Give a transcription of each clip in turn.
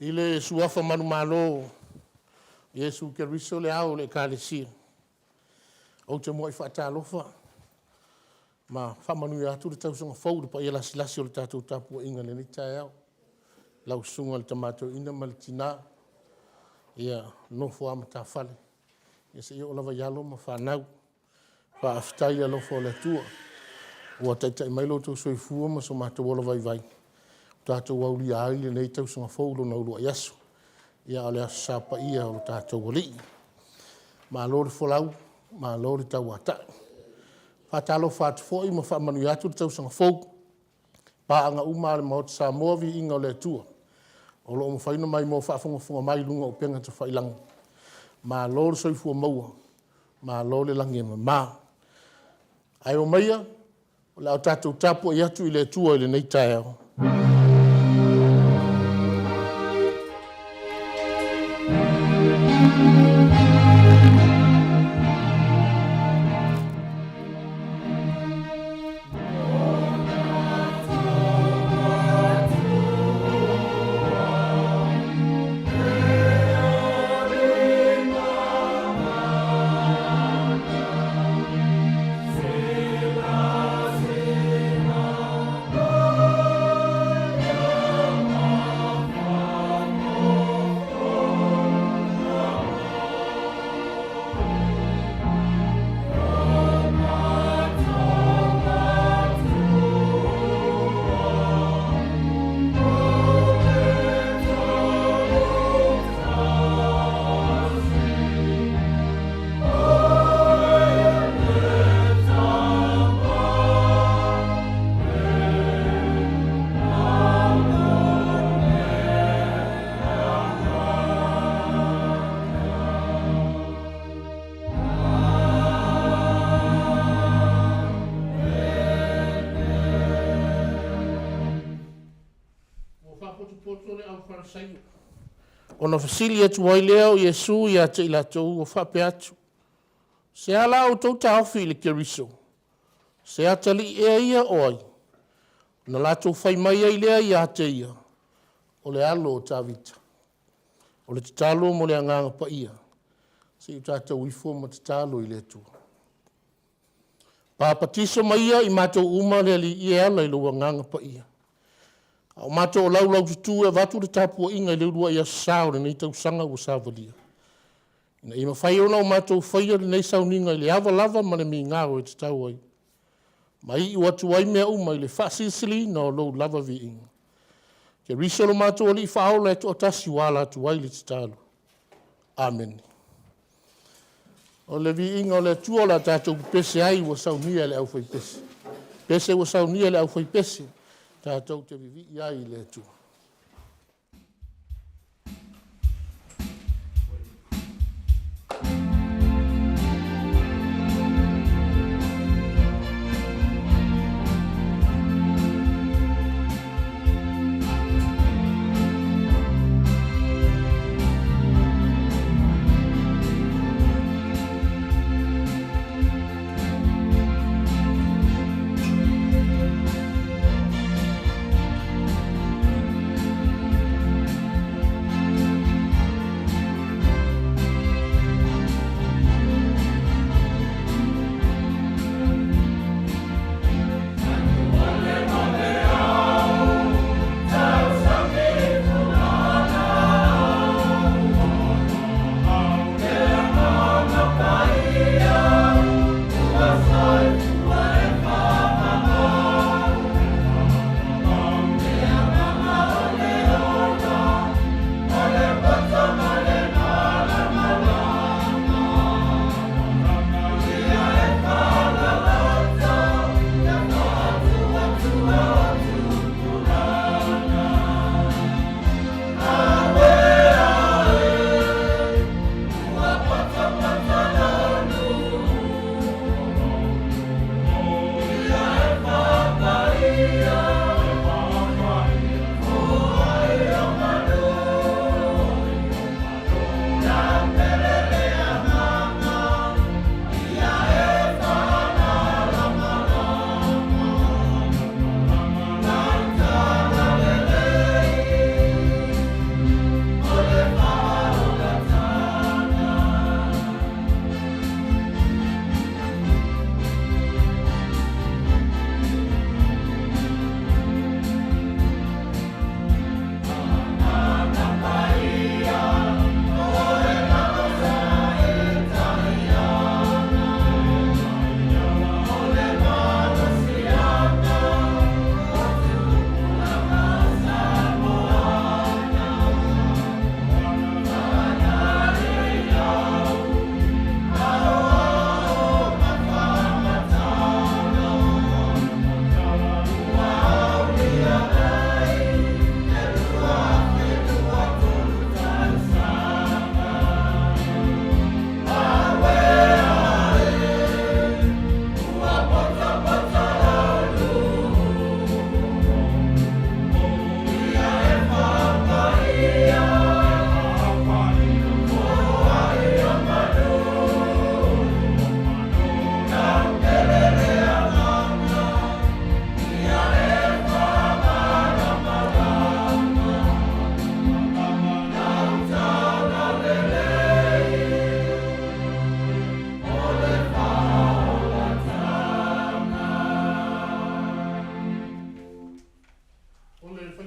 I le suafa manu malo, Iesu ke riso le au le kālesia. O te moa I whaatalofa. Ma whamanu I atu le tausanga fau pa ia lasi o le tātou tāpua inga le nitai au. Lau sunga le tamato ina ma le tina. Ia nofo ama tā whale. Ia se ia o lava ialo ma whanau. Wha aftai alofo le tua. Ua taitai mailo tau soifua ma so mātou ola vai vai. Tātou auli a aile nei tausanga fau lo na urua iasu. Ia ale aso sapa ia o tātou wali. Ma lori folau, ma lori tau atai. Whatalo whatu fōi ma whamanu atu le tausanga fau. Paanga uma le Maota Samoa Viiga o le Atua. O loo mo whaina mai mo whaafonga mai lunga o penga te whailang. Ma lori soifua maua. Ma lori langi ma. Ai o maia, o le au tātou tapu I atu I le Atua I le nei tae au. Ona fasili atu wai leo Iesu ia te ila tau o whape atu. Se ala o tau ta ofi le keriso. Se atali ia oi. Na la tau whai mai ai lea ia te ia. O le alo o ta vita. O le tatalo mo le anganga pa ia. Se i tātou ifo ma tatalo I le tu. Pāpatiso mai ia I mātou uma le li ia ala I lo anganga pa ia. O mato o lau tutu e watu le tapua inga I le urua ia sao le nei tau sanga o savalia. Ina ima whai ona o mato whaia le nei sao ninga I le awa lava ma le mi ngaro e te tau ai. Ma I watu ai mea uma I le whasisili na o lau lava vi inga. Ke riso lo mato o li whaola e to atasi wala atu ai le te talo. Amen. O le vi inga o le tua la tātou pese ai wa sau nia le au whai pese. Pese wa sau nia le au whai pese. Tātou te vivi ia I le tua.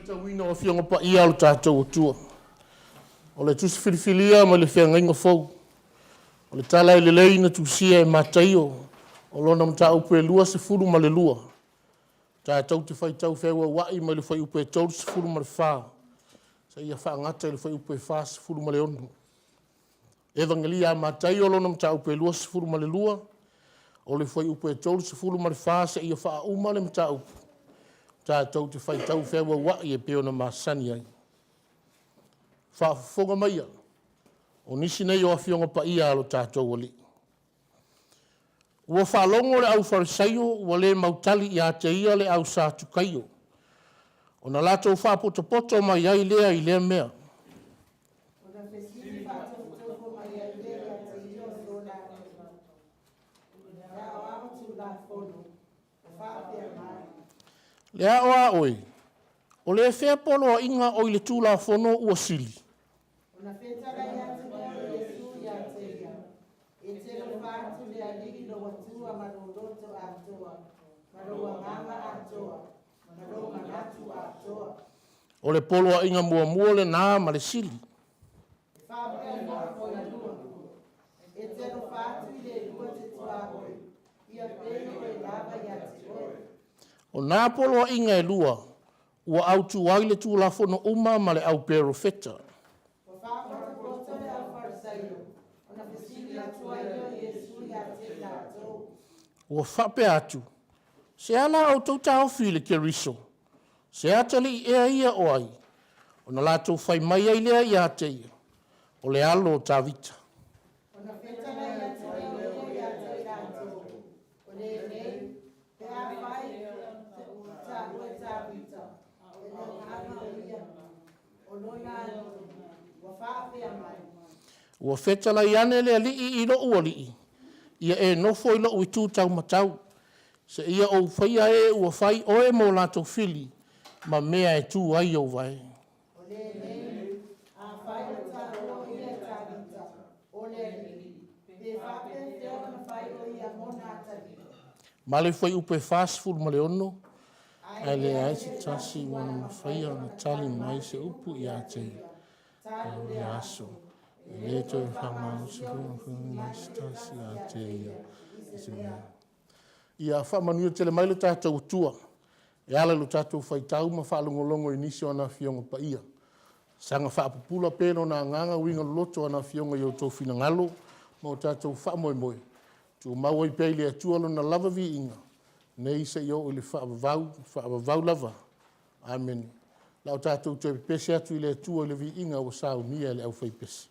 tauina o fionga pa ia o tātou atua. O le tusi filifilia ma le whiangainga fau. O le tala le leina tusia e mataio. O lona mta upe lua se furu ma le lua. Tātou te whai tau whewa wai ma le whai upe tau se furu ma le whā. Sa ia wha ngata le whai upe whā se furu ma le onu. Evangelia mataio o lona mta upe lua se furu ma le lua. O le whai upe tau se furu ma le whā sa ia wha uma le mta upe. Tātou te whai tau whewa wai e peona masani ai. Whafonga maia. O nisi nei o awhionga pa ia alo tātou wali. Ua whalongo le au wharisaio, ua le mautali i a te ia le au sātu kaio. O na lātou whapoto mai ai lea i lea mea. Lea oa oi. O le whea polo a inga o i le tūla whono ua sili. Ona whetara ia te mea o Yesu ia te ia. E te lo whātu le aliri lo watua maroroto atoa. Maroa mama atoa. Maroa manatu atoa. O le polo a inga mua le nā ma le sili. E whāpea noa o la lua. E te lo whātu i le lua te toa oi. Ia pēno e lava ia te oi. O nā polo a inga e lua. Ua autu wai le tūla whono uma ma le au pero feta. O whāpata poto le au wharisaio. Ona whesili atua i o Yesu ia te tātou. Ua whape atu. Se ala au tau tau while ke riso. Se atali i ea ia o ai. O na lātou whai mai ai lea i a te ia. O le alo o tā vita. Ona whetara ia te mea o ia te tātou. O le nei, te a whai o tā ue tā vita. E le hana o ia. O lona ua whaapea mai. Ua whetala i ane lea lii i lo ua lii. Ia e nofo i lo ui tūtau matau. Se ia o whaia e ua whai oe mō lātou whili. Ma mea e tū ai au vai. O le nei, a whai o tā o ia tā vita. O le nei, te whaapea te ona whai o ia mona atari. Ma le whai upe fast food ma le ono. Ai le ai se tasi wana ma whaia na tali mai se upu i a te. O le aso. Le to e whamau se whanga mai se tasi a te ia. Ia whamanua tele mai lo tātou tua. E ala lo tātou whaitau ma whalongolongo i nisi o ana whionga pa ia. Sanga whaapupula pēno na nganga winga loto ana whionga i o tō whina ngalo. Ma o tātou whaamoe moe. Tu maua i peile a tualo na lava Viiga. Nei se i o ili whaavavau lava. Amen. Lau tātou te pese atu i le atua i le Viiga o sao nia le au whaipese.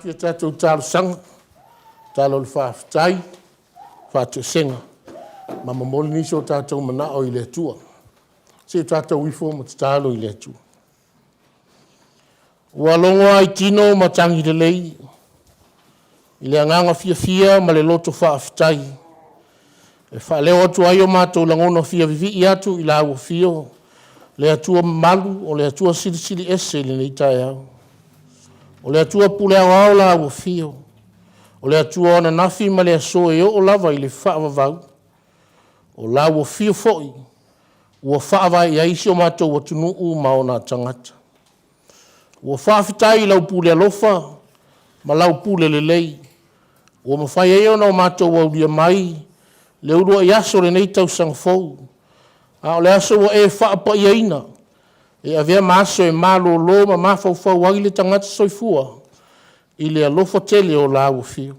atu e tātou tālusanga, tālo le whaafitai, whātua senga. Ma mamoli nisi o tātou mana o i le atua. Se tātou ifo ma te tālo i le atua. Ua longo ai tino ma tangi le lei. I le anganga fia ma le loto whaafitai. E whaaleo atu ai o mātou langona fia vivi i atu i la ua fio. Le atua malu o le atua sili ese le nei tai au. O le atua pule au la ua fio. O le atua ona nafi ma le aso e o lava i le whaavavau. O la ua fio foi. Ua whaavai ia isi o mātou atunu u maona tangata. Ua whaafitai i lau pule alofa, ma lau pule le lei. Ua mawhai eo na o mātou au lia mai, le urua i aso le nei tau sangfou. A o le aso wa e whaapa ia ina. E avea maaso e malo lo ma mawhauwhau wagi le tangata soifua. I le alofa tele o la ua fio.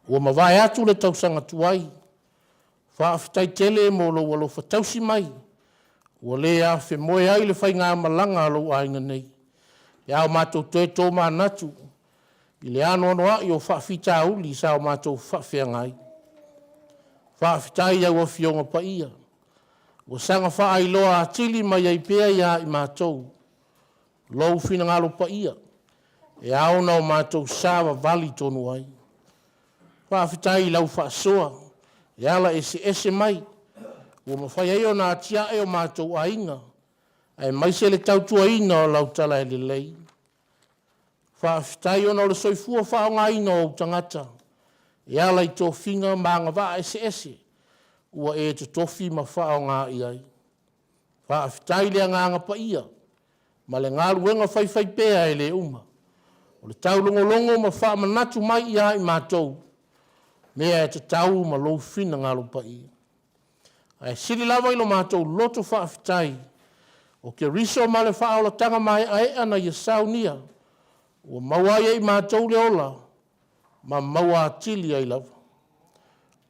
Ua mawai atu le tau sangatuai. Whaafitai tele e mo lo alofa tausi mai. Ua le a whi moe ai le whai ngā malanga alo ainga nei. E au mātou toe tō mā natu. I le ano anoa i o whaafita uli sa o mātou whaafea ngai. Whaafitai au a fionga pa ia. Ua sanga wha ai loa atili mai ai pēa ia i mātou. Lou whina ngalo pa ia. E au na o mātou sāwa vali tonu ai. Whaafitai lau whaasoa. E ala ese mai. Ua mawhai eo na atia e o mātou ainga. Ai mai se le tautua ina o lau tala e le lei. Whaafitai o na o le soifua whaonga ina o tangata. E ala i tō whinga maanga wā ese. Ua e te tofi ma whaonga i ai. Whaafitai le nganga pa ia. Ma le ngā luenga whai pēa e le uma. O le tau longo ma wha manatu mai i ai mātou. Mea e te tau ma lou whina ngalo pa ia. Ai siri lava ilo mātou loto whaafitai. O ke riso ma le whaola tanga mai ai ana i saunia. Ua maua i mātou le ola. Ma maua atili ai lava.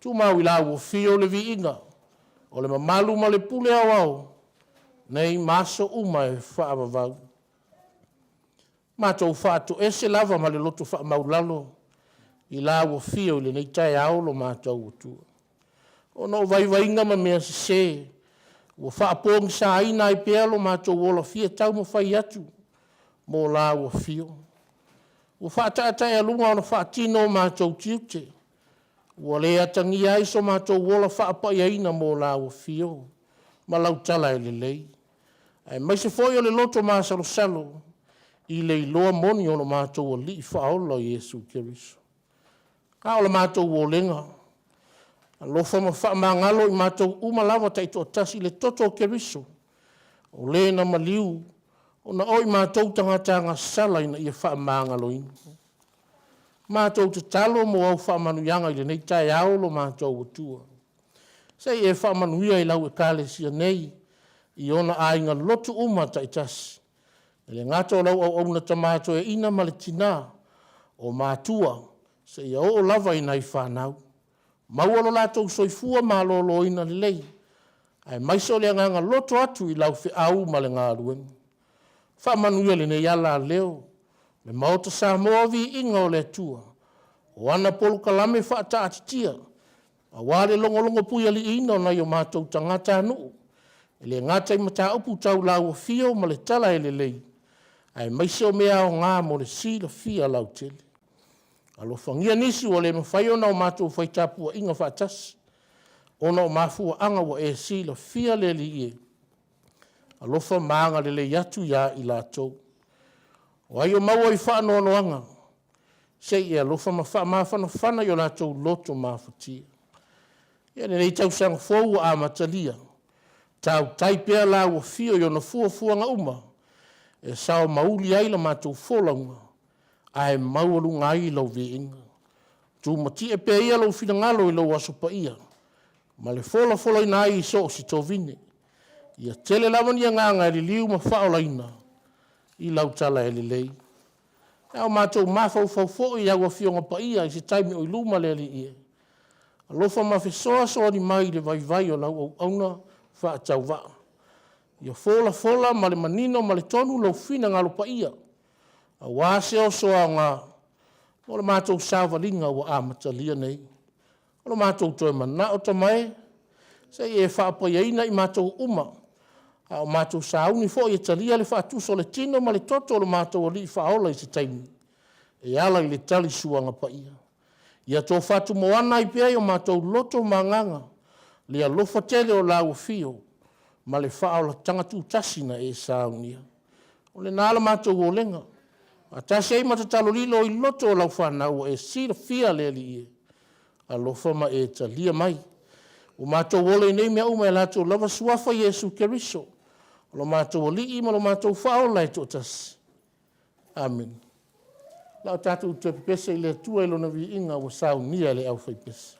Tu mau i la ua fio le Viiga. O le mamalu ma le pule au au. Nei maso uma e whaavavau. Mātou whaato ese lava ma le loto wha maulalo. I la ua fio le nei tai aolo mātou utua. O no vai ma mea se. Ua whaapong sa ina i pealo mātou wola fia tau ma whai atu. Mo la ua fio. Ua whaatatai alunga ona whaatino mātou tiute. Ua le atangi ai so mātou wola whaapai aina mo la ua fio. Ma lau tala e le lei. Ai mai se foi o le loto mā salo. I le iloa moni o lo mātou o li whaola Jesu Keriso. Ka o le mātou o lenga. Alofa ma wha mangalo i mātou umalawa taito tasi le toto Keriso. O le na maliu. O na oi mātou tangata ngā sala ina ia wha mangalo ina. Mātou te talo mo au wha manuyanga i le nei tai aolo mātou atua. Sei e wha manuia i lau e kālesia nei. I ona ainga lotu uma taitasi. E le ngātou lau au na tamato e ina maletina o mātua. Sei o lava ina i whanau. Maualo lātou soifua mālolo ina lei. Ai maiso le nganga loto atu i lau whi au ma le ngā ruenga. Whamanuia le nei ala leo. Le Maota Samoa Viiga o le atua. O ana polu kalame whaata atitia. A wale longo pui ali ina o nai o mātou tangata anu. E le ngata i mata upu tau lau o fio ma le tala e le lei. Ai maiso mea o ngā mo le sila fia lau tele. Alo whangia nisi o le mawhai ona o mātou whaitapua inga whaatasi. Ona o mafua anga wa e sila fia le li e. Alofa maanga le le yatu ya i lātou. O ai o maua i whaano anga. Sei e alofa mawhana whana i o lātou loto mawhatia. Ia nei tau sang fōu a matalia. Tau taipea la ua fio i ona fuafuanga uma. E sao mauli ai la mātou wholanga. Ai maualu ngai lau Viiga. Tu mati e pea ia lau whina ngalo i lau asopa ia. Ma le fola ina ai i so o si tovine. Ia tele lawan ia nganga e li liu ma whaola ina. I lau tala e li lei. Au mātou mawhau i awa fionga pa ia i se taimi o i luma le li ia. Alofa mawhisoa soa ni mai le vai o lau au auna whaatau waa. Ia fola ma le manino ma le tonu lau whina ngalo pa ia. A wāse o soa ngā. O le mātou sāwalinga wa āmatalia nei. O le mātou toi mana o tamai. Se e whaapayaina i mātou uma. A o mātou sāuni fo i talia le whaatuso le tino ma le toto o le mātou o li whaola i se taimi. E ala i le tali suanga pa ia. Ia tō whatu moana i pia o mātou loto manganga. Le alofa tele o lau fio. Ma le whaola tangatu tasina e sāunia. O le nāla mātou o lenga. A tasi ei matatalo lilo i loto o lau whanau e sira fia le li e. Alofa ma e talia mai. O mātou ole nei mea uma e lātou lava suafa Yesu Keriso. O lo mātou o li ima lo mātou whaola e tōtas. Amen. Lau tātou te pese i le tua ilo na vi inga o sāu nia le au whaipese.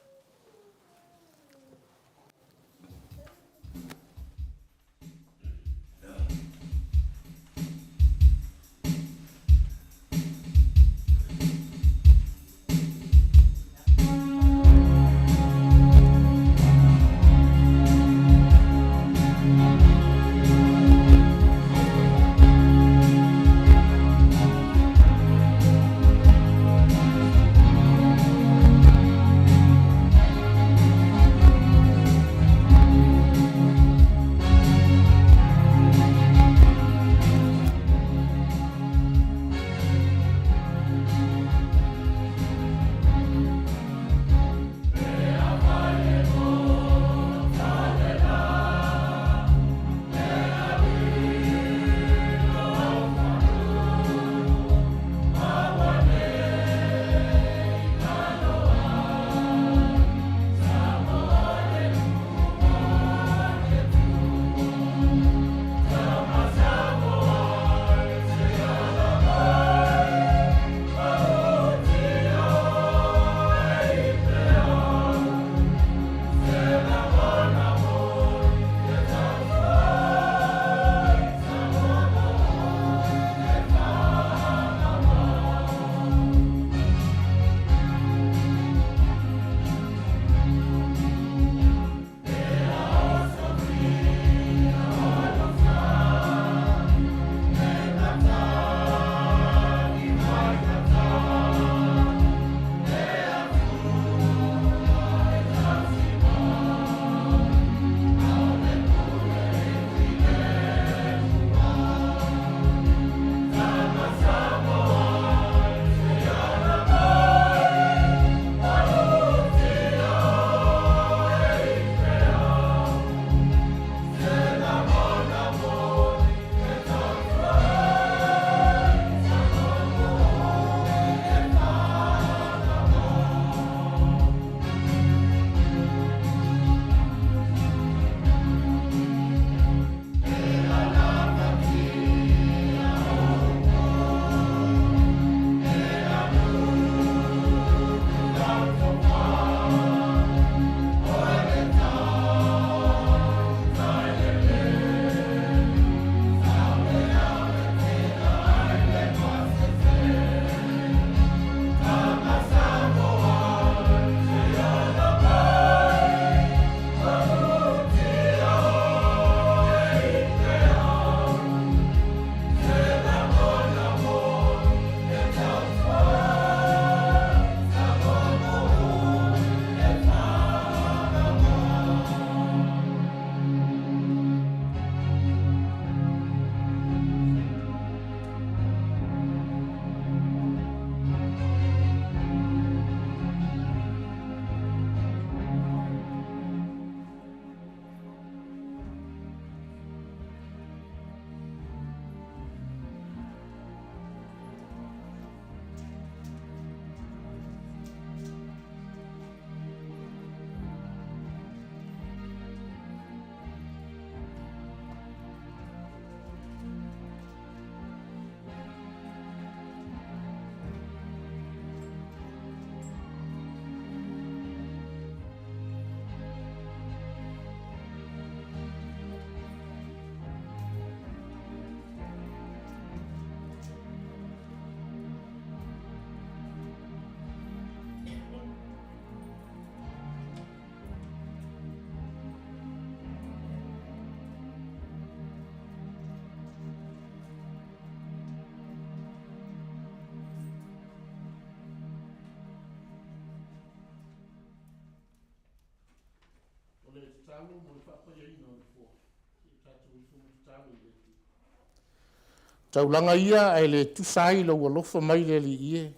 Taulanga ia ai le tusai lo alofa mai le li ie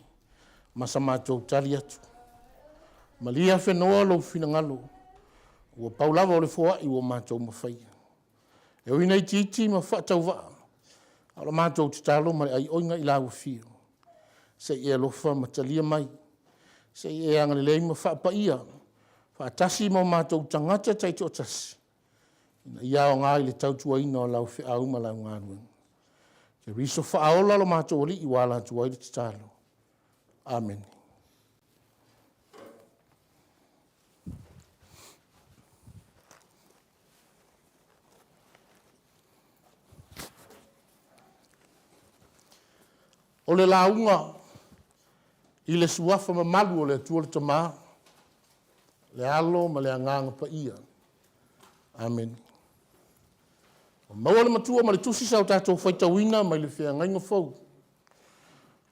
ma sa mātou tali atu. Ma lia whenua lo finangalo ua paulava o le fua i ua mātou mawhaia. E oina i titi ma whaatau waa. Ala mātou te talo ma ai oinga i lau fio. Se i alofa ma talia mai. Se i anga le leima whaapa ia. Whaatasi ma mātou tangata taito o tasi. Ina iao ngai le tautua ina o lau whi au ma lau ngāruenga. Ke riso whaaola lo mātou oli i wala tuai te talo. Amen. O le launga i le suafa ma malu o le atua le tamā, le alo ma le anganga pa ia. Amen. O maua le matua ma le tusi sau tātou whaitawina mai le whea ngainga fau.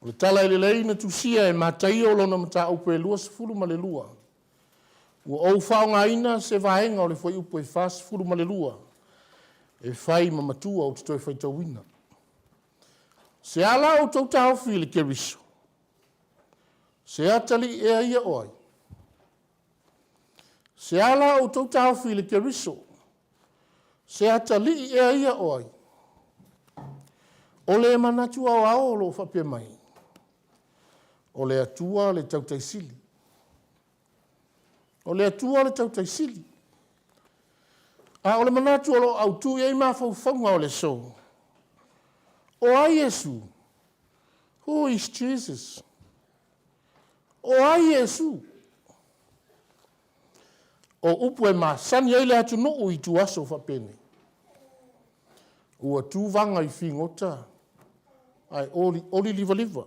O le tala e le leina tusia e mātai o lona mata upe lua se fulu ma le lua. Ua ou whao ngā ina se vaenga o le whai upe whas fulu ma le lua. E whai ma matua o te toi whaitawina. Se ala o tau tau while ke riso. Se atali e ia oi. Se ala o tau tau while ke riso. Se atali e ia oi. O le manatu au ao lo whapia mai. O le atua le tau taisili. O le atua le tau taisili. A o le manatu o lo au tu e ma whauwhaunga o le so. O ai Yesu. Who is Jesus? O ai Yesu. O upu e ma sani eile atu no o i tu aso whapene. Ua tu vanga i whingota. Ai oli liva liva.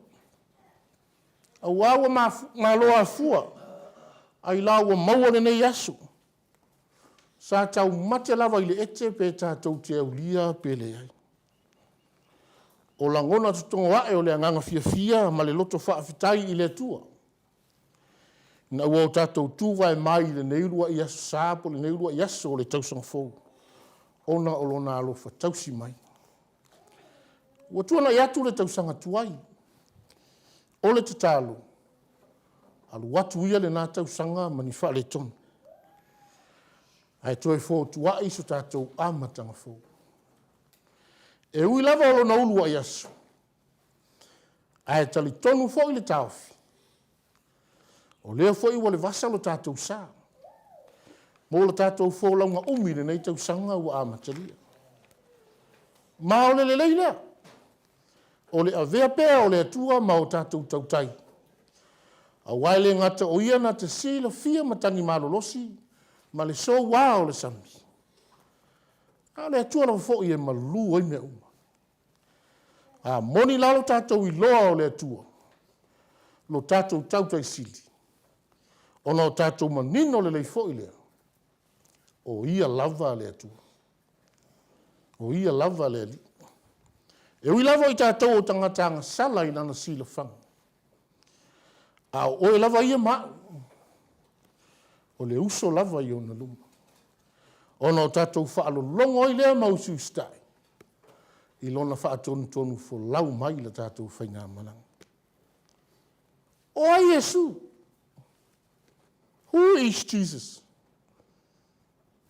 Au awa ma loa fua. Ai lawa maua le nei aso. Sa tau mate lava i le ete pe tātou te au lia pele ai. O langona tutonga wae o le anganga fia ma le loto whaafitai i le tua. Na ua o tātou tūwa e mai le neirua i aso sāpo, le neirua i aso o le tausanga fōu. Ona o lona alofa tausi mai. Ua tuana i atu le tausanga tuai. O le tatalo. Alu watu ia le nā tausanga mani wha le tonu. Ai toi fō tuai so tātou amatanga fōu. E ui lava o lona ulua i aso. Ai tali tonu fō i le taufi. O lea fō i wale vasa lo tātou sā. Mō le tātou fō launga umire nei tau sanga ua amatalia. Ma o le leila. O le avea pēa o le atua ma o tātou tautai. A waile ngata o ia na te sila fia matani malolosi, ma le so wā o le sami. A le atua na fō i e malu oi mea uma. A moni lalo tātou i loa o le atua. Lo tātou tautai sili. O no tātou manino le lei fō i lea. O ia lava le atua. O ia lava le li. E ui lava i tātou o tangatanga sala i nana sila whanga. A o e lava ia maa. O le uso lava i ona luma. O no tātou whaalo longo i lea mausu stai. I lona whaatonu tonu fo lau mai la tātou whainga manang. O ai Yesu. Who is Jesus?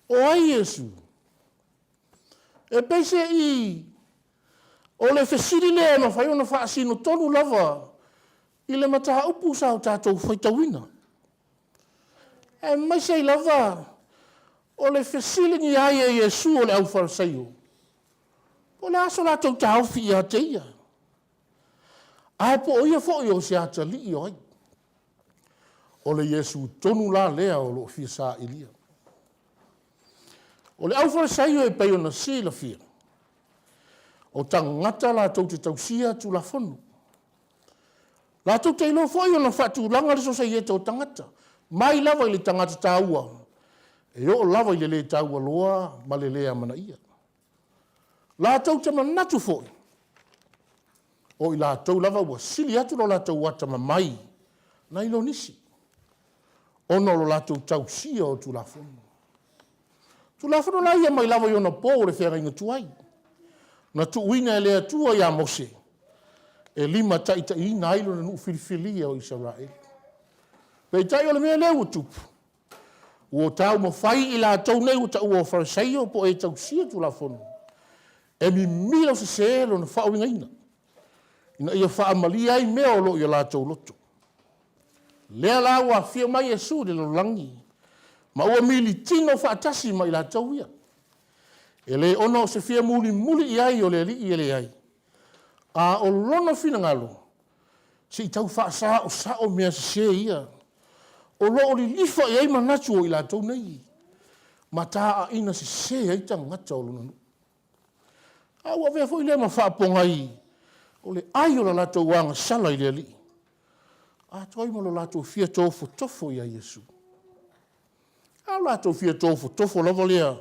O ai Yesu. E peise i o le fesiri lea ma whai ona whaasino tonu lava i le mataha upu sao tātou whaitawina. E mai sei lava o le fesiri ni ai e Yesu o le au wharasaio. O le aso la tau tau fi a teia. Ai po o ia fo i o se ata li i oi. O le Yesu tonu la lea o lo fia sa ilia. O le au wharasaio e pei ona si la fia. O tangata la tau te tausia tu la fonu. La tau te ilo fo i ona whatu langa le so sa ieta o tangata. Mai lava i le tangata taua. E o lava i le le taua loa ma le lea mana ia. La tau te manatu foi. O i la tau lava ua sili atu lo la tau wata mai. Na ilo nisi. Ono lo la tau tau sia o tu la fonu. Tulafono la ia mai lava i ona pō le whera inga tuai. Na tu uina e le atua ia Mose. E lima taita i na ilo na nuu filifilia o Israel. Pei tai o le mea leo tupu. Ua tau ma whai i la tau nei uta ua o Farisaio po e tau sia tulafono. E mi mila se seelo na whao inga ina. Ina ia wha amalia ai mea o lo i la tau loto. Lea la ua fia mai Yesu de lo langi. Ma ua mili tino whaatasi mai la tau ia. E le ono se fia muli i ai o le li i le ai. A o lona fina ngalo. Si tau whaasa o sa o mea se ia. O lo o li lifa i ai manatu o i la tau nei. Ma ta a ina se ai tangata o lona. A ua vea fo i le ma whaaponga i. O le ai o la tau wanga sala i le li. A toi mo lo la tau fia tofo tofo i a Yesu. A la tau fia tofo lava lea.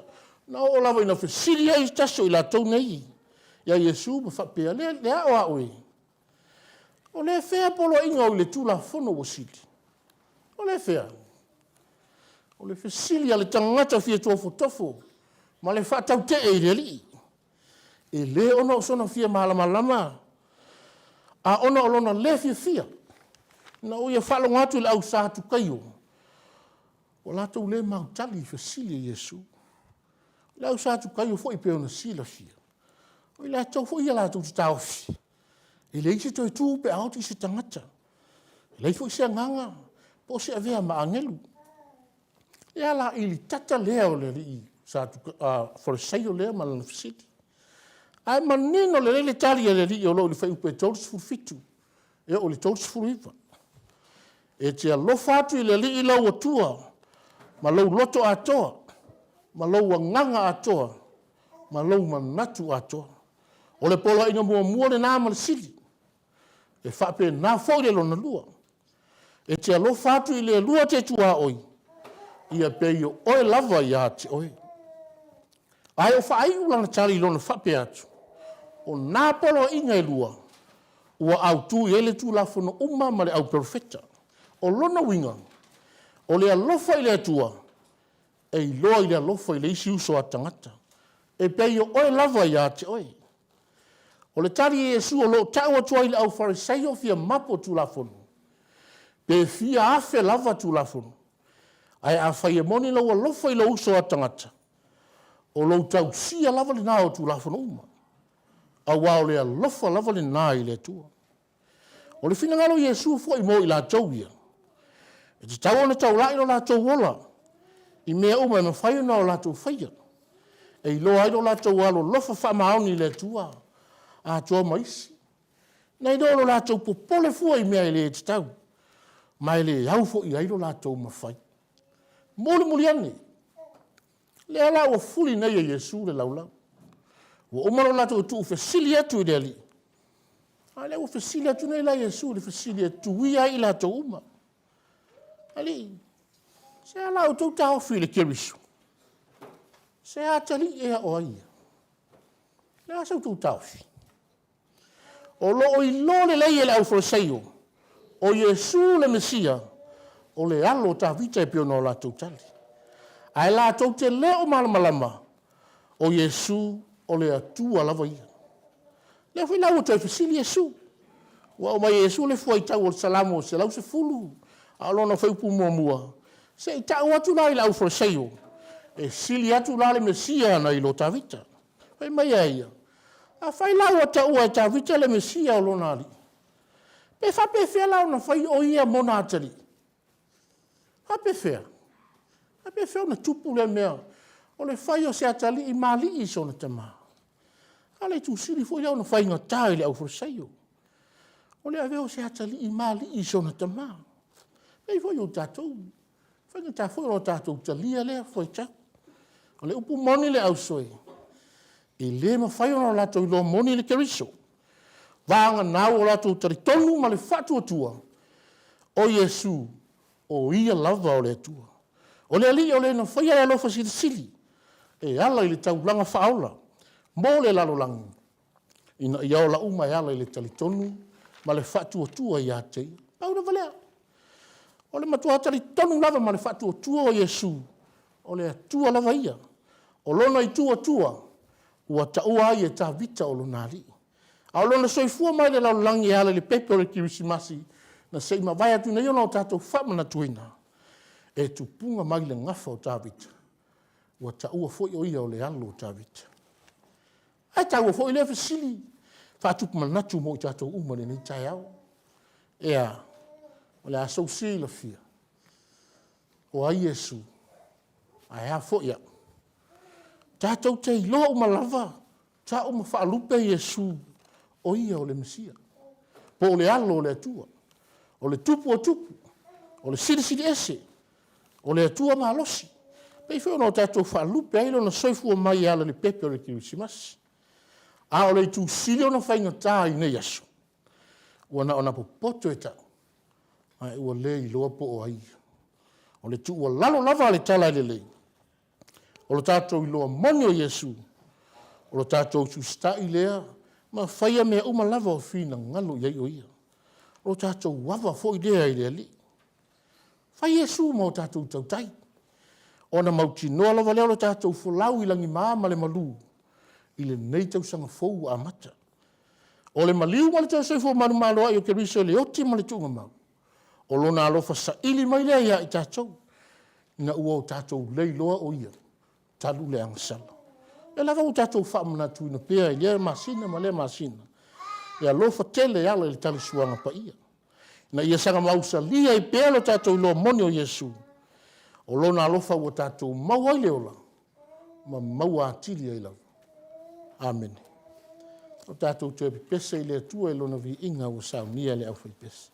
Na o lava ina fesiri ai taso i la tau nei. Ia Yesu ma whapea lea o a oe. O le fea polo inga o le tula fono o sili. O le fea. O le fesiri a le tangata fia tofo. Ma le whatau te e le li. E le ona o sona fia malama. A ona o lona le fia. Na o ia whalong atu le au sātu kaio. O lātou le mautali fesili Yesu. Le au sātu kaio fo i peo na sila fia. O i lātou fo ia lātou te taofi. E le isi toi tū pe auti se tangata. E le fo i se nganga. Po se avea ma angelu. E ala ili tata lea o le li sātu Farisaio lea ma lana fesili. Ai manino le tali e le li o lo li fai upe tauris fulfitu. E o li tauris fuliva. E te alofa atu i le li i lau atua. Ma lau loto atoa. Ma lau nganga atoa. Ma lau manatu atoa. O le polo ina mua le nāma le sili. E whape nā fōi le lona lua. E te alofa atu i le lua te tua oi. Ia pei o oe lava i ate oi. Ai o whaai ulana tali lona whape atu. O nā polo inga e lua. Ua au tu i ele tu lafono uma ma le au perfecta. O lona winga. O le alofa i le atua. E iloa i le alofa i le isi uso a tangata. E pei o oe lava i ate oi. O le tari e Yesu o lo tau atua i le au Farisaio fia mapo tu lafono. Pe fia afe lava tu lafono. Ai a fai e moni lau alofa i le uso a tangata. O lo tau sia lava le nao tu lafono uma. A wao le alofa lava le nā i le tua. O le fina ngalo Yesu fo i mo i la tau ia. E te tau ona tau lai no la tau wola. I mea uma e mawhai na o la tau whaia. E i loa i no la tau alo lofa wha maoni le tua. A tua maisi. Nei do lo la tau popole fua i mea i le te tau. Mai le au fo i airo la tau mawhai. Muli ane. Le ala o fuli nei e Yesu le laulau. Wa umaro la tau tu fesili atu i le ali. Ale o fesili atu nei la Yesu le fesili atu ia i la tau uma. Ali, se ala o tau tau fi le kerisu. Se a tali e a oia. Le a sau tau tau fi. O lo o i lo le lei e le au Farisaio. O Yesu le Mesia. O le alo ta vita e pio no la tau tali. Ai la tau te leo malamalama. O Yesu o le atua lava ia. Le fui lau o tau fesili Yesu. Wa o mai Yesu le fui tau o salamo se lau se fulu. Alona fai pu mua. Se i tau atu la i lau Farisaio. E sili atu la le Mesia na i lo ta vita. Fai mai aia. A fai lau ata ua e ta vita le Mesia o lona ali. Pe fa pe fea lau na fai o ia mona atari. Fa pe fea. Fa pe fea na tupu le mea. O le fai o se atali i mali i sona tama. Ale tu sili fo iau na fai ngata i le au Farisaio. O le aveo se atali i mali i sona tama. Ei foi o tatou. Foi ngata foi o tatou talia le foi ta. O le upu moni le au soe. E le ma fai ona latou lo moni le keriso. Vanga nau o latou taritonu ma le fatu atua. O Yesu, o ia lava o le atua. O le ali o le na fai ala lofa sili. E ala i le tau langa faola. Mo le lalo langu. Ina ia o la uma e ala i le taritonu ma le fatu atua i ate. Pau na valea. O le matua taritonu lava ma le fatu atua o Yesu. O le atua lava ia. O lona i tua, ua taua ai e tā vita o lona ali. A o lona soifua mai le laulangi e ala le pepe o le kirisimasi, na sei ma vai atu na iona o tātou whamana tuina, e tupunga mai le ngafa o tā vita. Ua taua foi o ia o le alo o tā vita. Ai taua foi le fasili, whātupu manatu mo i tātou umane ni tai au. Ea, o le asau sila fia. O ai Yesu, ai a foi ia. Tātou te iloa o malava, tā o mawhaalupe Yesu, o ia o le Mesia. Po o le alo o le atua, o le tupu o tupu, o le siri ese, o le atua malosi. Pei wheo no tātou whaalupe ailo na soifu o mai ala le pepe o le kirisimasi. A o le tu siri o na whainga tā i nei aso. Ua na ona po poto e tau. Ai ua le iloa po o ai. O le tu ua lalo lava le tala le lei. O lo tātou iloa moni o Yesu. O lo tātou susta i lea. Ma whaia mea uma lava o whina ngalo iai o ia. O lo tātou wawa fo i lea i lea li. Whai Yesu ma o tātou tautai. O na mauti noa lava lea o lo tātou fulau i langi maama le malu. I le nei tau sanga fou a mata. O le maliu ma le tau soifo manu malo ai o ke riso le oti ma le tunga mau. O lo na alofa sa ili mai lea ia i tātou. Ina ua o tātou leiloa o ia. Talu le angsala. E lava o tātou whaamana tuina pēa i lea masina ma lea masina. E alofa tele ala i le tali suanga pa ia. Na ia sanga mausa lia i pēa lo tātou ilo moni o Yesu. O lo na alofa o tātou mau ai leola. Ma mau atili ai lau. Amen. O tātou te pesa i le atua e lona vi inga o saunia le au fai pesa.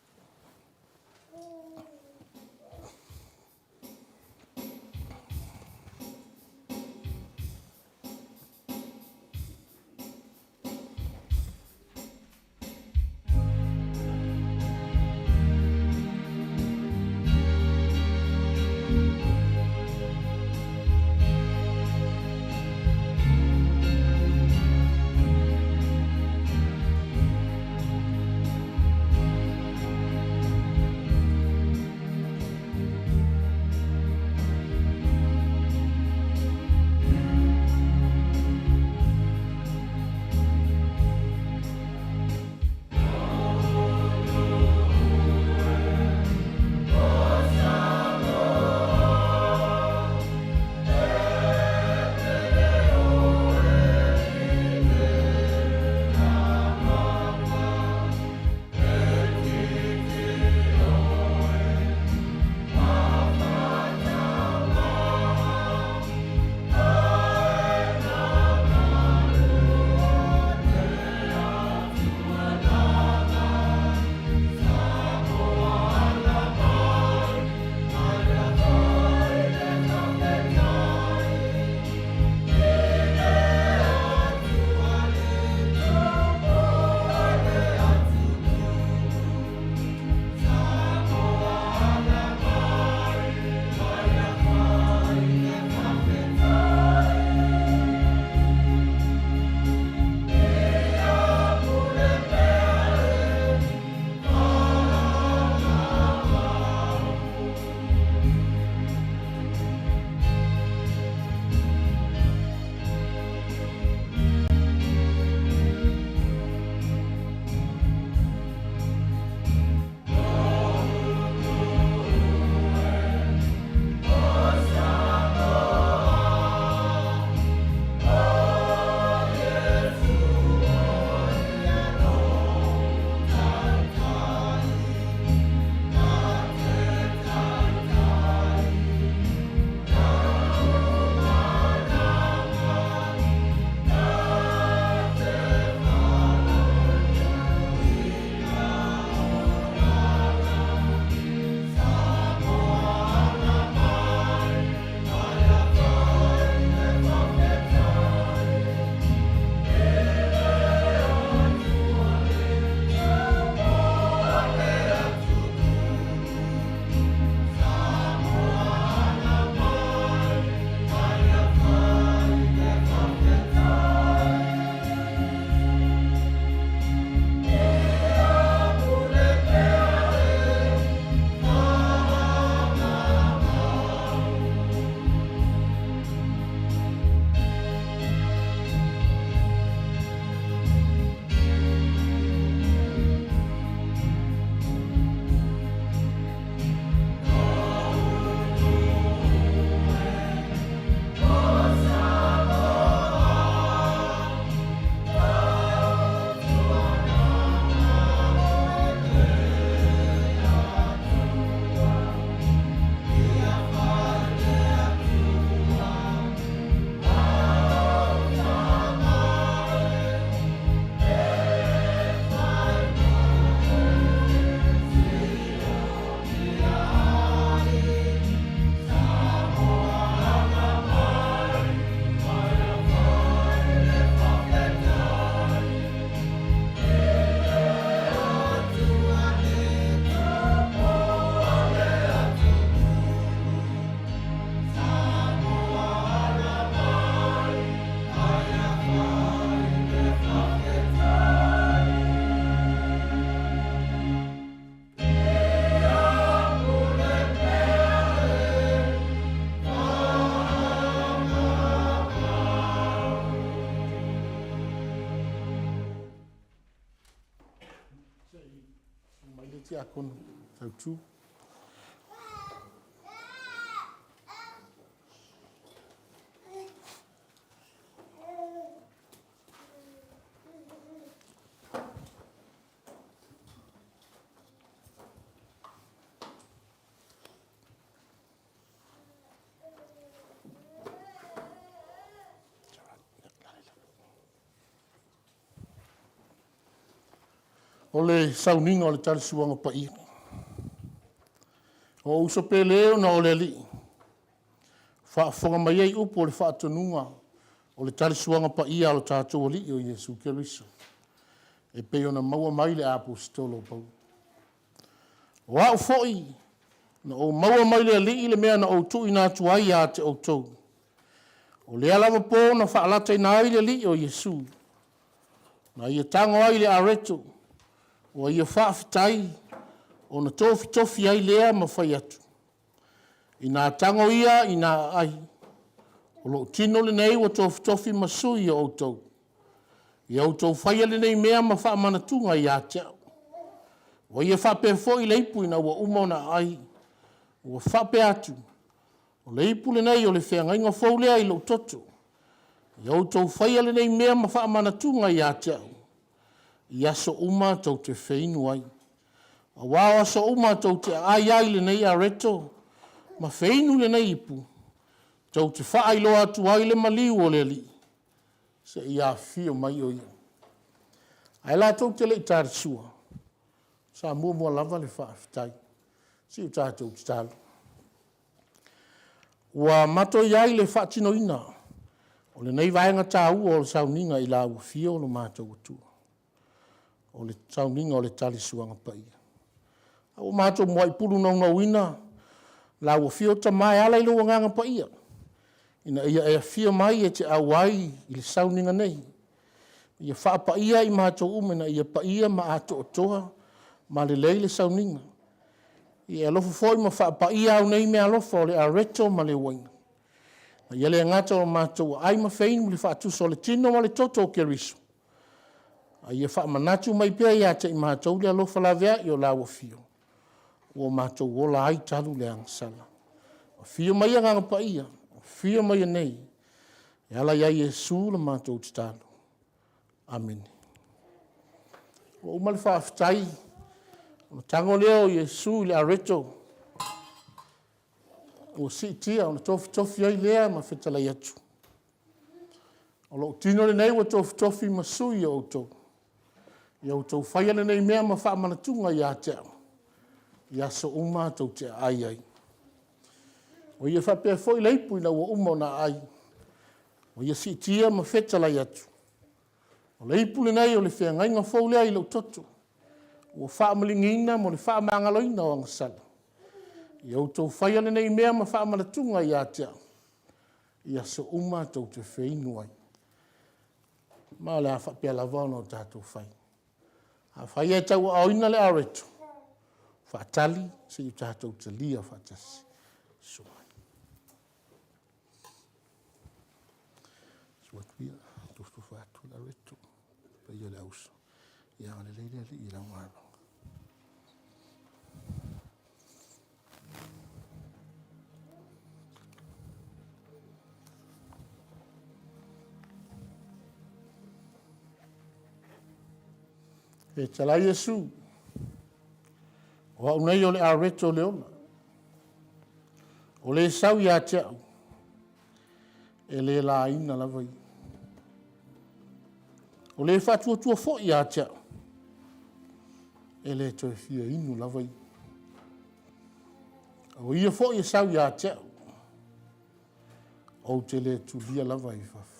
te akono tautu. O le sauninga o le tali suanga pa ia. O uso peleo na o le li. Whaafonga mai ei upo o le whaatonunga o le tali suanga pa ia o tātou li o Yesu Keriso. E peo na maua mai le apostolo pau. O au foi na o maua mai le li i le mea na o tu ina tuai a te o tau. O le alama po na whaalata ina ai le li o Yesu. Na ia tango ai le areto. O ia whaafitai o na tofi ai lea ma whai atu. I nā tango ia, i nā ai. O lo tino le nei wa tofi masui o tau. I au tau whai le nei mea ma wha manatunga i a teau. O ia whape fo i leipu ina ua umona ai. Ua whape atu. O leipu le nei o le whengainga fōlea i lo toto. I au tau whai le nei mea ma wha manatunga i a teau. I aso uma tau te whainu ai. A wāo aso uma tau te ai le nei a reto. Ma whainu le nei ipu. Tau te whaailoa atu ai le maliu o le li. Se i a whio mai o ia. Ai la tau te le i tāre sua. Sa mua lava le whaafitai. Si u tātou te tālu. Ua mato iai le whaatino ina. O le nei vaenga tā ua o le sauninga i la ua whio o le mātou atua. O le sauninga o le tali suanga pa ia. O mātou mua i puru nau ina. La ua whio ta mai ala i lo nganga pa ia. Ina ia e whio mai e te awai i le sauninga nei. Ia wha pa ia i mātou umena ia pa ia ma ato o toa. Ma le leile sauninga. Ia alofo foi ma wha pa ia au nei me alofo o le areto ma le waina. Ia le ngata o mātou ai ma fein li wha atuso le tino ma le toto o Keriso. Ia wha manatu mai pia ia te i mātou le alofa la vea i o la ua fio. O mātou o la ai talu le angsala. O fio mai a nganga pa ia. O fio mai a nei. E ala ia Yesu la mātou te talu. Amen. O umale wha aftai. O tango leo Yesu le areto. O si tia, o tofi ai lea ma whetala i atu. O lo tino le nei wa tofi masui o tau. Ia o tau whaiana nei mea ma wha manatunga i a teo. Ia so uma tau te ai ai. O ia whapea fo i leipu ina ua uma na ai. O ia si tia ma whetala i atu. O leipu le nei o le whea ngainga fōlea i lau toto. O wha malingina mo le wha maangaloina o angasala. Ia o tau whaiana nei mea ma wha manatunga i a teo. Ia so uma tau te whainu ai. Ma le a whapea lavana o tātou whai. A whai e tau au ina le areto. Whaatali, se i tātou te lia whaatasi. Sumai. Suatuia, tustu whaatu la reto. Pai o le auso. Ia o le leile li i lau ngaro. E tala Yesu. O au nei o le areto leona. O le sau ia teau. E le la ina lavai. O le whaatua fo ia teau. E le toi fia inu lavai. O ia fo ia sau ia teau. O te le tu lia lavai fafa.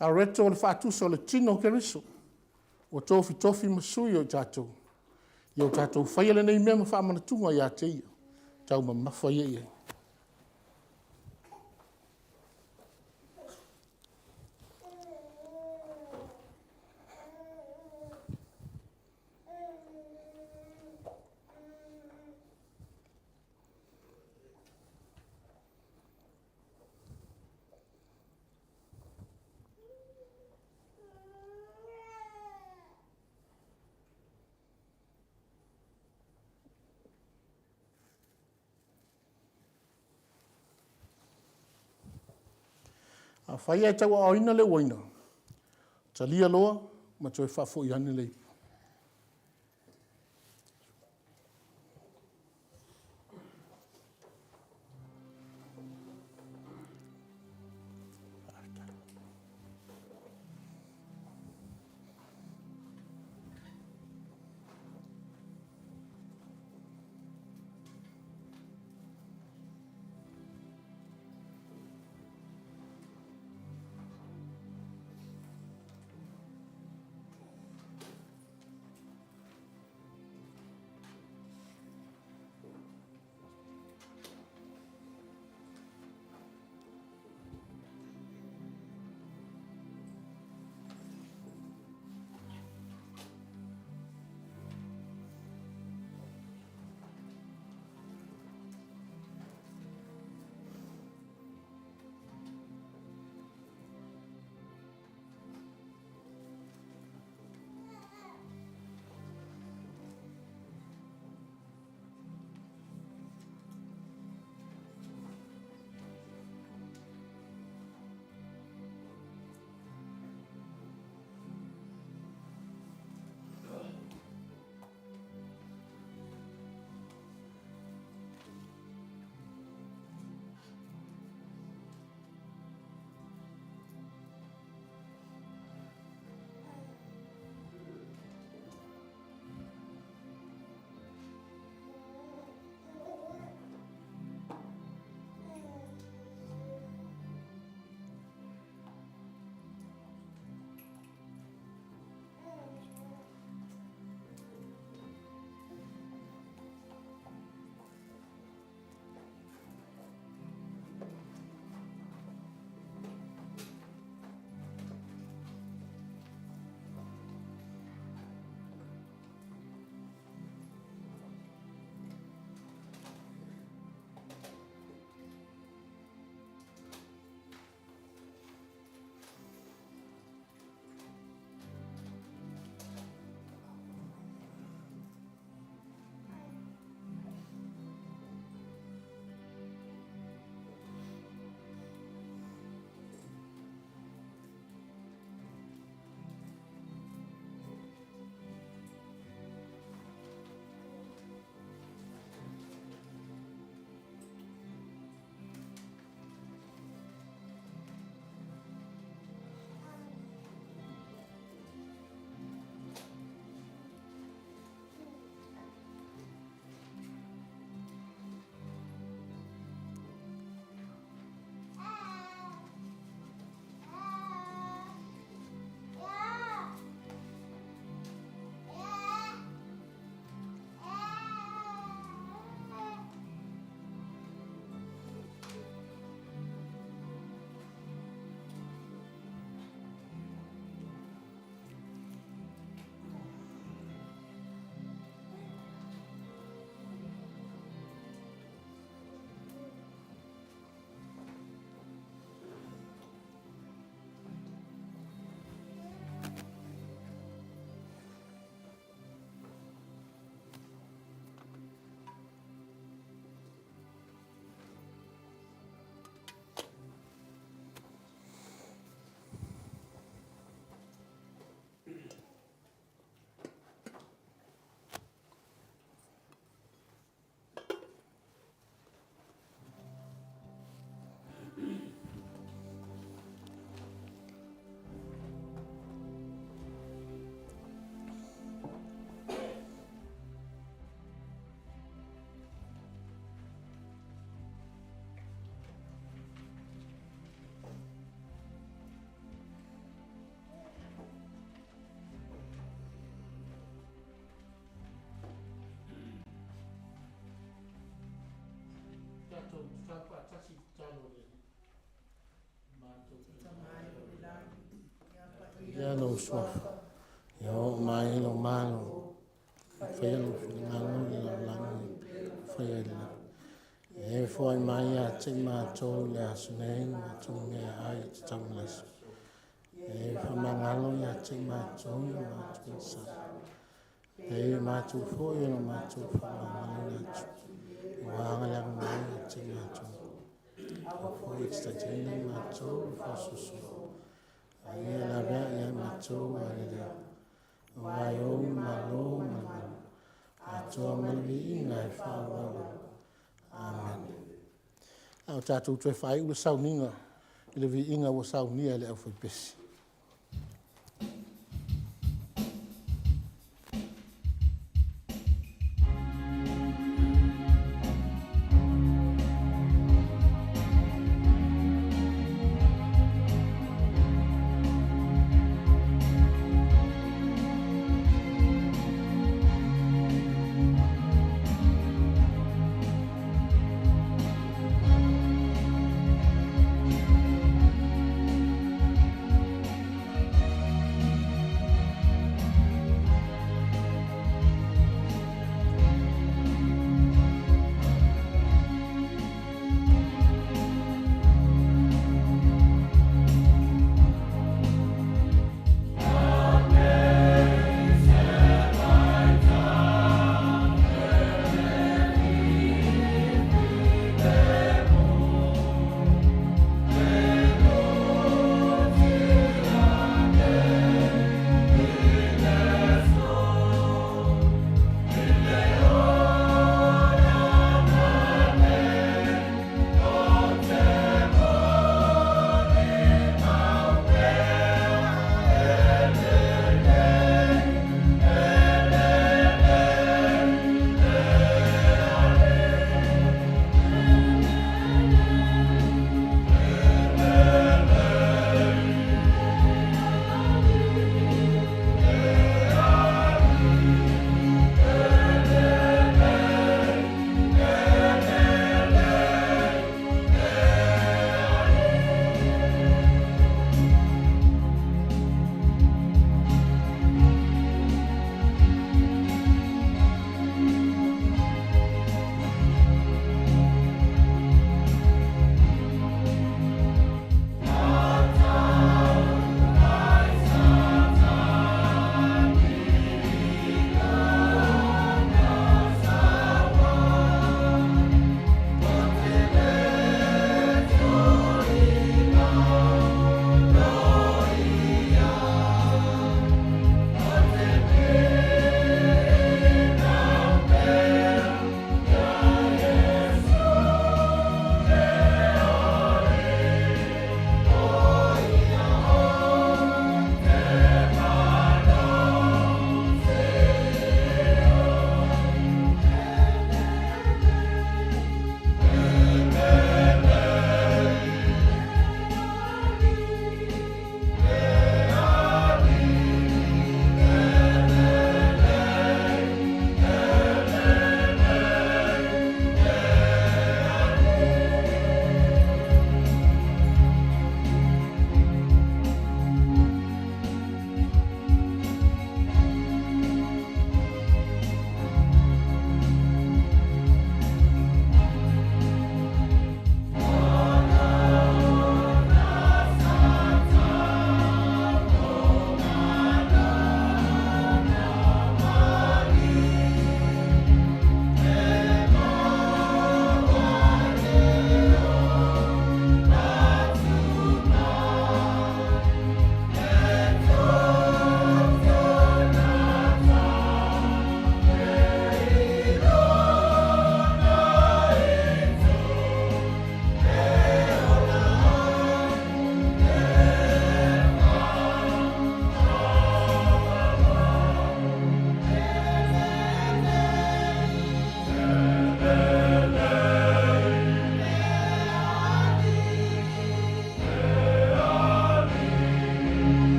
A reto o le whaatusa o le tino ke riso. O tofi masui o tātou. I o tātou whaiale nei mea ma whaamana tunga i a te ia. Tau ma mawha ia ia. A whai e tau a oina le waina. Ta lia loa, ma toi whafo i ane lei. tapa tasi talo le. Ya no swa. Yo mai no malo. Felo filmano la langi. Felo. E foi mai a te matou le asunei matou me ai te tamalas. E famangalo ya te matou matou sa. E matou foi no matou famangalo ya te. Wanga la mai ya te matou. Foi te tene matou fasusu. Ai la bea ya matou ale. Wai o malo malo. Atua malvi ina e whawa. Amen. Au tātou tue whai ua sauninga. I le vi inga ua saunia le au whaipesi.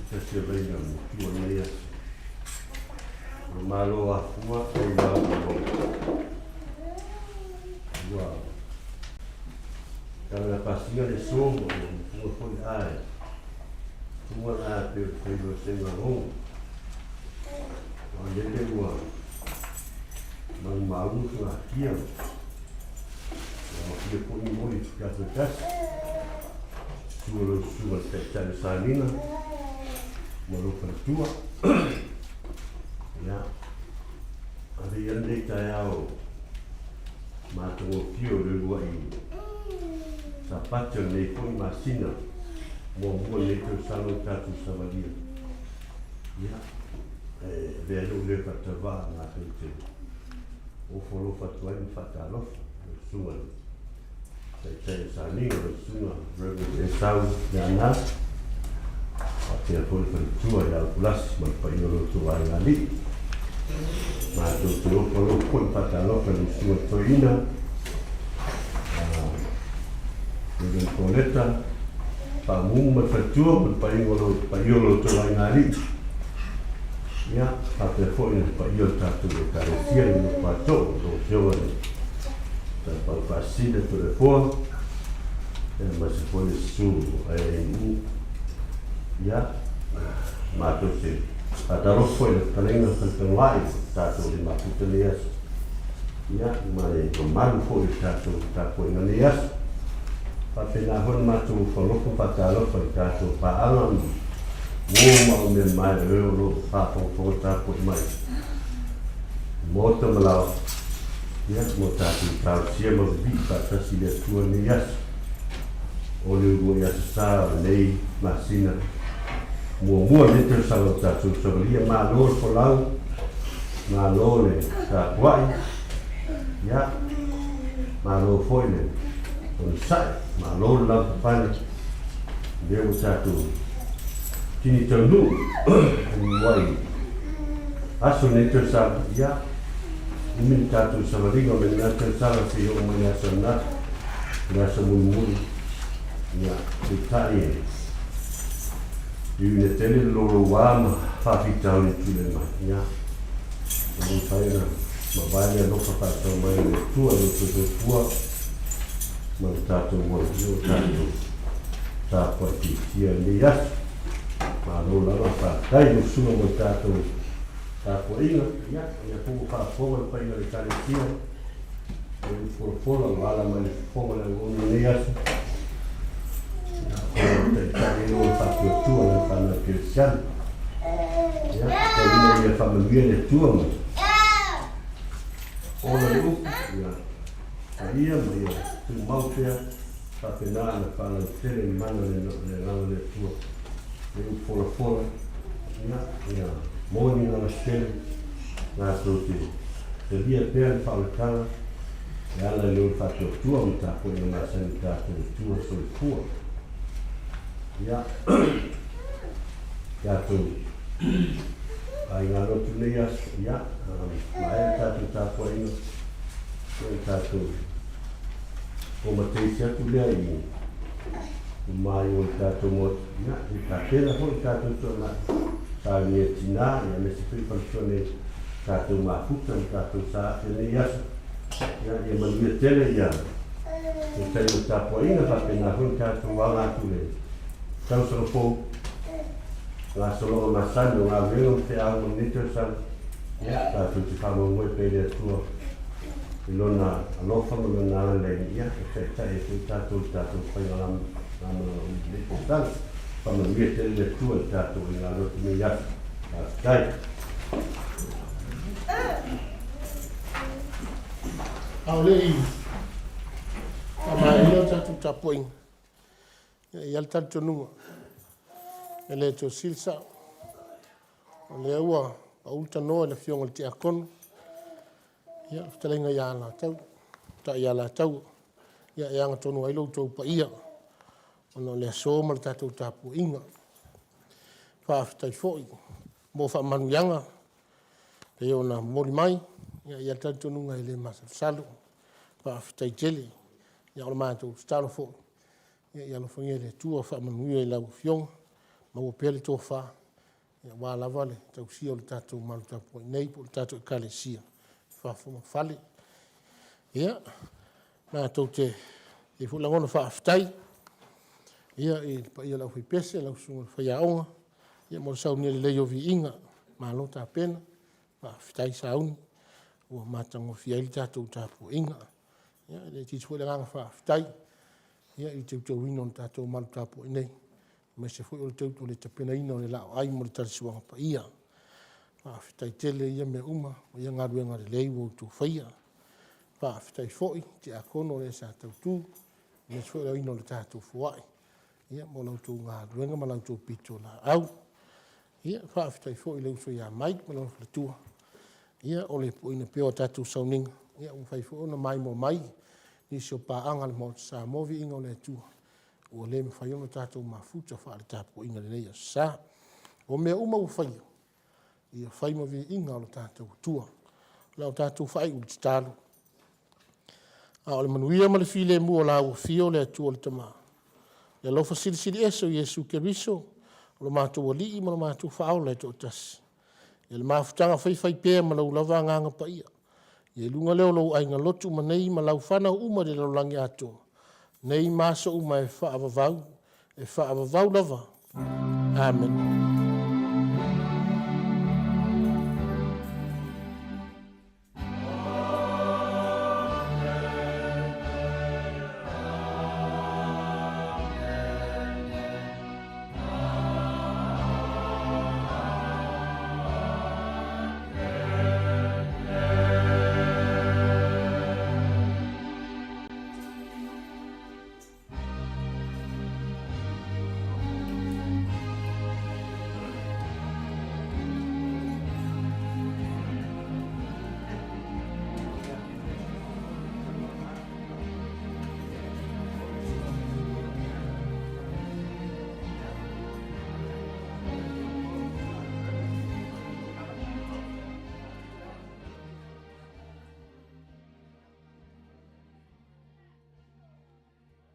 Kasi venga tua nia. Malo a fua e la wow. Kalau pasinga le somo, fua foi ai. Fua la pe lo senga ho. Onde te ua. Mang mau na kia. Ia pun mo i kata kas. Suara kecil salina. Merupakan tua. Ya. Ada yang dia tahu. Matang kio le buat ini. Sapat ni pun masina. Membuat itu selalu satu sama dia. Ya. Velu le patava na pente. O folo fatwa in fatalo. Sunga. Saya salina sunga. Reverend Esau Yana. Até foi tua ya pulas Faigalotu ali. Mas o teu falou foi patalo pelo sua toina. Dengan koleta pamuma fatua Faigalotu ali. Ya, até foi Faigalotu de carecia no pato do seu para vacina telefone. Mas foi isso ya mato se ataro foi kalena kan lai tato di maputo lias ya mai malu foi tato lias pa pena hon mato folo ko patalo fa tato pa alam mo me mai euro pa po tato mai Maota malau ya mo tato sia mo bi pa tasile tu lias olho go ya sa nei masina mua ni te salo tatu solia malo polau malo le ta kwai ya malo foi le on sai malo la pani deu tatu kini tonu wai aso ni te sa ya min tatu savaringo men na te sa fi o mania sana na samu ya Italia une tele loro wama fafitau ni tule mai ya ni faina mabaya no papata mai le tua no tua ma tato mo yo tato ta poti tia ni ya ma no la pa dai no suno mo tato ta poina ya pu fa fo pa ina le carecia e fo la ala mai fo la ni ya Kalau tak betul orang tanah Kristian, ya kalau dia familiar dia tua, orang itu, ya, dia tu mau dia, tapi nak kalau sering mana le tua, dia fora, ya, mau ni nak sering, nak tu dia pernah faltar, ya lalu faktor tua kita punya masa kita tua tua. Ya, ya tu, Faigalotu lias, ya, mai tatu tapo ini, tatu, komatisia tu dia ini, mai tatu mot, ya, ikatela pun tatu tu nak, tanya Cina, ya mesti persone tatu mafukan tatu saat ini ya, yang menjual tele ya, kita tapo ini tapi nak pun tatu wala tu le. Kau serpo, la solo masando la veo te hago nito san, ya, tu te famo muy pede tuo, ilona alofa ilona le ya, está eso tato payolam nito san, famo muy pede tuo tato ilona lo que ya, dai. Aulei, amai lo tatu tapoing, ya tanto nunga. Ele to silsa le ua ulta no le fiong te akon ya telenga ya la tau ta ya la tau ya yang tonu ai lo to pa ia ono le so mal ta tu tapu inga fa tai foi mo fa manu yanga le ona mori mai ya tanto nunga ile mas salu fa tai jeli ya o ma tu stalo fo ya lo fo le tu fa manu ia la fiong ma o pele to fa Ia wā lava le tausia o le tātou malutapu nei po le tātou ekalesia. Whawhama whale. Ia, nā tau te fulangona whaaftai. Ia e pa ia lau hui pese, lau sunga whaiaonga. Ia mo sau ni le leo Viiga, malo tā pena. Whaaftai sauni. Ua mātango fiaili tātou tāpu inga. Ia, le titu le nganga whaaftai. Ia i teu tau ino le tātou malutapu nei. Me se foi o le tautu le tapena ina o le lao ai mo le tarisuanga pa ia. Whaaftai tele ia me uma, o ia ngaruenga le leiwo o tu whaia. Whaaftai foi, te akono le sa tautu, me se foi o ino le tātou fuai. Ia mo lautu ngaruenga ma lautu pito la au. Ia whaaftai foi le uso ia maik ma lautu le tua. Ia o le po ina peo tātou sauninga. Ia umwhai foi ona mai mo mai. Nisi o paanga le Maota Samoa Viiga o le tua. Ua le me whaiona tātou mafuta whaare tāpo inga le leia sa. O mea uma u whaio. Ia whaima Viiga o le tātou tua. Lau tātou whai u te tālu. A o le manuia ma le file mua la ua fio le atua le tamaa. Le lofa siri eso Yesu Keriso. O le mātou alii ma le mātou whao le tō tasi. Ia le mafutanga whai pēr ma lau lava nganga pa ia. Ia lunga leo lau ainga lotu ma nei ma lau whanau uma le lau langi atua. Nei maso uma e whaavavau lava. Amen.